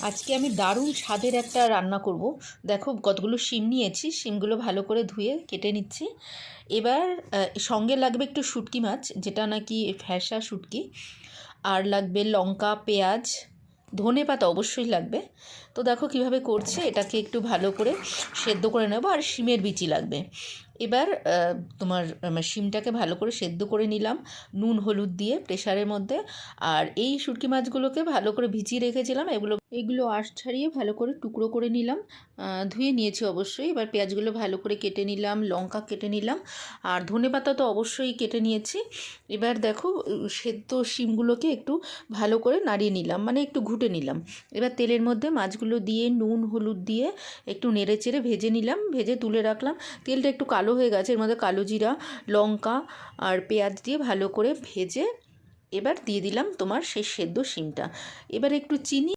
আজকে আমি দারুণ স্বাদের একটা রান্না করব। দেখো কতগুলো শিম নিয়েছি, শিমগুলো ভালো করে ধুয়ে কেটে নিচ্ছি। এবার সঙ্গে লাগবে একটু শুটকি মাছ, যেটা নাকি ফ্যাসা শুটকি, আর লাগবে লঙ্কা, পেঁয়াজ, ধনেপাতা অবশ্যই লাগবে। তো দেখো কিভাবে করছে, এটাকে একটু ভালো করে সেদ্ধ করে নেবো। আর শিমের বিচি লাগবে। এবার তোমার শিমটাকে ভালো করে সেদ্ধ করে নিলাম নুন হলুদ দিয়ে প্রেশারের মধ্যে। আর এই শুটকি মাছগুলোকে ভালো করে ভিজিয়ে রেখেছিলাম, এগুলো আঁশ ছাড়িয়ে ভালো করে টুকরো করে নিলাম, ধুয়ে নিয়েছি অবশ্যই। এবার পেঁয়াজগুলো ভালো করে কেটে নিলাম, লঙ্কা কেটে নিলাম, আর ধনেপাতা তো অবশ্যই কেটে নিয়েছি। এবার দেখো সেদ্ধ শিমগুলোকে একটু ভালো করে নাড়িয়ে নিলাম, মানে একটু ঘুটে নিলাম। এবার তেলের মধ্যে মাছগুলো দিয়ে নুন হলুদ দিয়ে একটু নেড়ে চেড়ে ভেজে নিলাম, ভেজে তুলে রাখলাম। তেলটা একটু কালো হয়ে গেছে, এর মধ্যে কালো জিরা, লঙ্কা আর পেঁয়াজ দিয়ে ভালো করে ভেজে এবার দিয়ে দিলাম তোমার সেই সেদ্ধ শিমটা। এবার একটু চিনি